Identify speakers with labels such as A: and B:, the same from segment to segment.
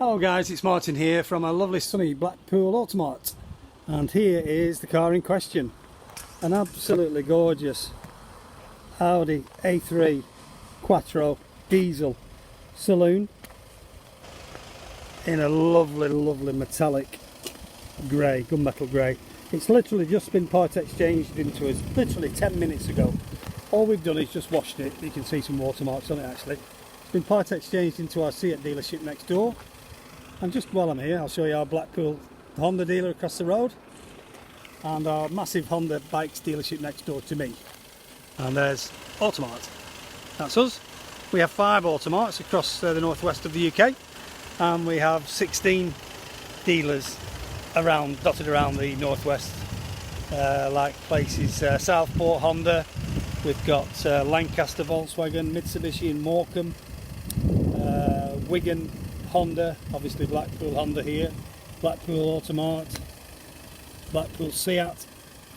A: Hello guys, it's Martin here from a lovely sunny Blackpool Automart, and here is the car in question. An absolutely gorgeous Audi A3 Quattro diesel saloon in a lovely metallic grey, gunmetal grey. It's literally just been part exchanged into us literally 10 minutes ago. All we've done is just washed it. You can see some watermarks on it actually. It's been part exchanged into our Seat dealership next door. And just while I'm here, I'll show you our Blackpool Honda dealer across the road and our massive Honda bikes dealership next door to me. And there's Automart. That's us. We have 5 Automarts across the northwest of the UK, and we have 16 dealers dotted around the northwest, like places Southport Honda. We've got Lancaster Volkswagen, Mitsubishi in Morecambe, Wigan Honda, obviously Blackpool Honda here, Blackpool Automart, Blackpool Seat,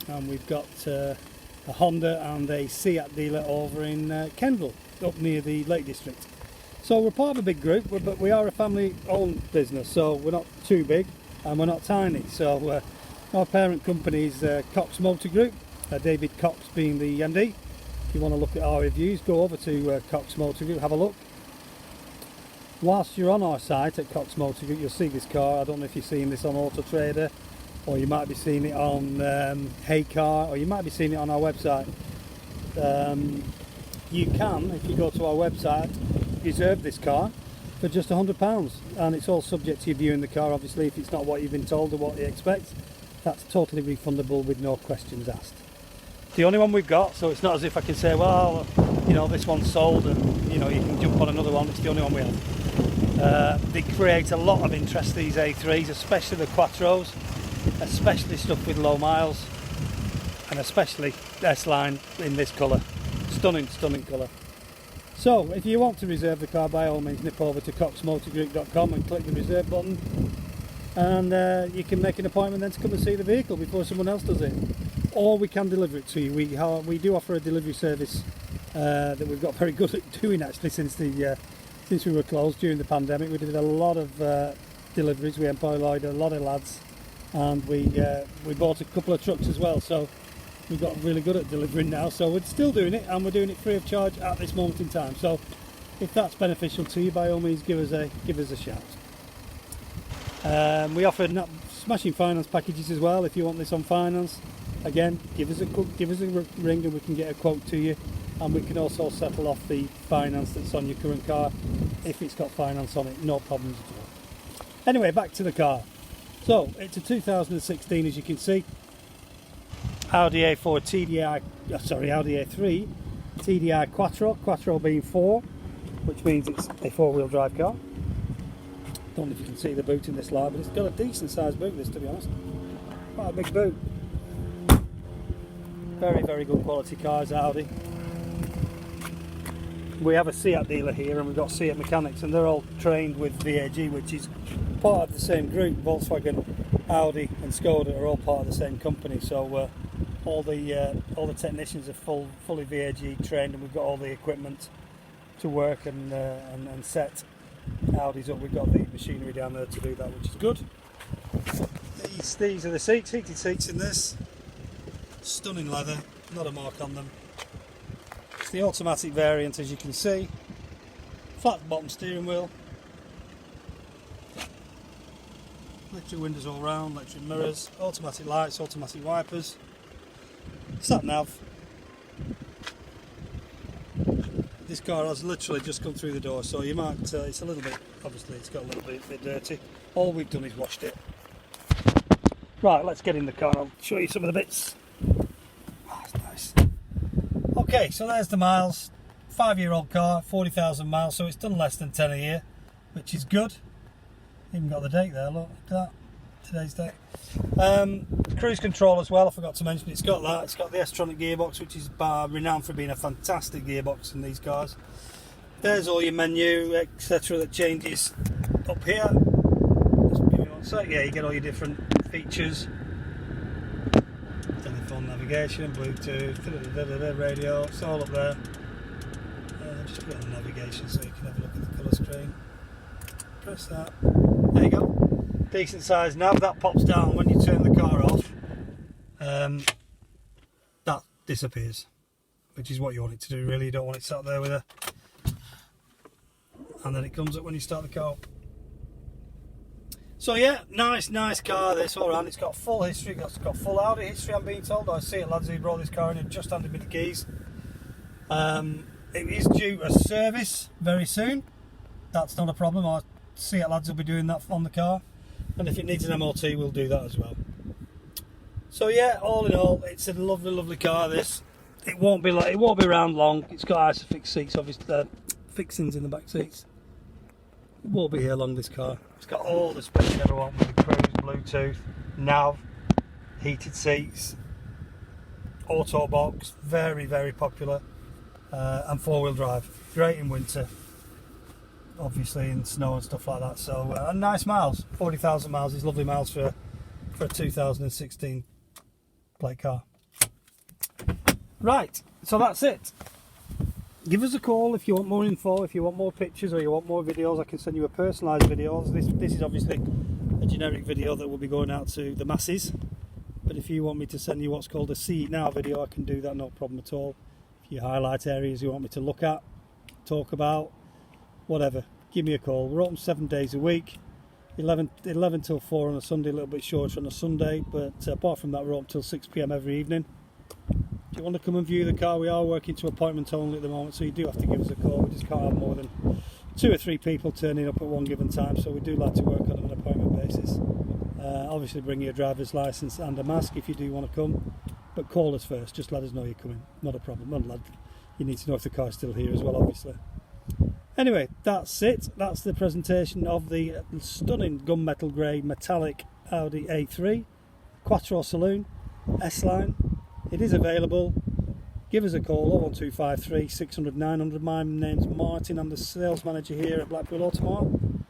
A: and we've got a Honda and a Seat dealer over in Kendal, up near the Lake District. So we're part of a big group, but we are a family-owned business, so we're not too big and we're not tiny. So our parent company is Cox Motor Group, David Cox being the MD. If you want to look at our reviews, go over to Cox Motor Group, have a look. Whilst you're on our site at Cox Motor Group, you'll see this car. I don't know if you've seen this on Auto Trader, or you might be seeing it on Hey Car, or you might be seeing it on our website. You can, if you go to our website, reserve this car for just £100, and it's all subject to you viewing the car. Obviously, if it's not what you've been told or what you expect, that's totally refundable with no questions asked. It's the only one we've got, so it's not as if I can say, well, you know, this one's sold and you know you can jump on another one. It's the only one we have. They create a lot of interest, these A3s, especially the Quattros, especially stuff with low miles, and especially S-Line in this colour. Stunning colour. So if you want to reserve the car, by all means nip over to coxmotorgroup.com and click the reserve button, and you can make an appointment then to come and see the vehicle before someone else does it, or we can deliver it to you. We do offer a delivery service that we've got very good at doing actually since we were closed during the pandemic. We did a lot of deliveries. We employed a lot of lads, and we bought a couple of trucks as well, so we've got really good at delivering now. So we're still doing it, and we're doing it free of charge at this moment in time. So if that's beneficial to you, by all means give us a shout. We offer smashing finance packages as well. If you want this on finance, again, give us a ring and we can get a quote to you. And we can also settle off the finance that's on your current car if it's got finance on it, no problems at all. Anyway, back to the car. So it's a 2016, as you can see, Audi A3 TDI Quattro being 4, which means it's a 4-wheel drive car. Don't know if you can see the boot in this light, but it's got a decent sized boot, this, to be honest. Quite a big boot. Very good quality cars, Audi. We have a Seat dealer here, and we've got Seat mechanics, and they're all trained with VAG, which is part of the same group. Volkswagen, Audi and Skoda are all part of the same company, so all the technicians are fully VAG trained, and we've got all the equipment to work and set Audis up. We've got the machinery down there to do that, which is good. These are the seats, heated seats in this. Stunning leather, not a mark on them. It's the automatic variant, as you can see. Flat bottom steering wheel. Electric windows all round, electric mirrors, automatic lights, automatic wipers. Sat nav. This car has literally just come through the door, so you might, it's a little bit, obviously it's got a little bit dirty. All we've done is washed it. Right, let's get in the car and I'll show you some of the bits. That's nice. Okay, so there's the miles. 5-year-old car, 40,000 miles, so it's done less than 10 a year, which is good. Even got the date there, look at that, today's date. Cruise control as well, I forgot to mention, it's got that. It's got the Tronic gearbox, which is renowned for being a fantastic gearbox in these cars. There's all your menu, etc. that changes up here. Just give me one sec. Yeah, you get all your different features. Telephone navigation, Bluetooth, radio, it's all up there. Just put on navigation so you can have a look at the colour screen. Press that. There you go. Decent size nav. That pops down when you turn the car off. That disappears, which is what you want it to do really. You don't want it sat there with a... And then it comes up when you start the car up. So yeah, nice car this all around. It's got full history, it's got full Audi history, I'm being told. I see it, lads who brought this car in and just handed me the keys. It is due a service very soon. That's not a problem. I see it, lads will be doing that on the car. And if it needs an MOT, we'll do that as well. So yeah, all in all, it's a lovely car this. It won't be around long. It's got Isofix seats, obviously, fixings in the back seats. It won't be here long, this car. It's got all the specs you ever want with the cruise, Bluetooth, nav, heated seats, auto box, very popular, and 4-wheel drive. Great in winter, obviously in snow and stuff like that. So and nice miles, 40,000 miles is lovely miles for a 2016 plate car. Right, so that's it. Give us a call if you want more info, if you want more pictures or you want more videos. I can send you a personalised video. This is obviously a generic video that will be going out to the masses. But if you want me to send you what's called a See It Now video, I can do that, no problem at all. If you highlight areas you want me to look at, talk about, whatever, give me a call. We're open 7 days a week, 11 till 4 on a Sunday, a little bit shorter on a Sunday. But apart from that, we're open till 6 PM every evening. If you want to come and view the car, we are working to appointment only at the moment, so you do have to give us a call. We just can't have more than 2 or 3 people turning up at one given time, so we do like to work on an appointment basis. Obviously bring your driver's licence and a mask if you do want to come, but call us first, just let us know you're coming, not a problem. And lad, you need to know if the car's still here as well, obviously. Anyway, that's it. That's the presentation of the stunning gunmetal grey metallic Audi A3 Quattro Saloon S-Line. It is available. Give us a call, 01253 600 900. My name's Martin, I'm the sales manager here at Blackpool Automart.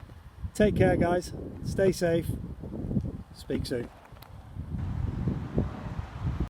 A: Take care guys, stay safe, speak soon.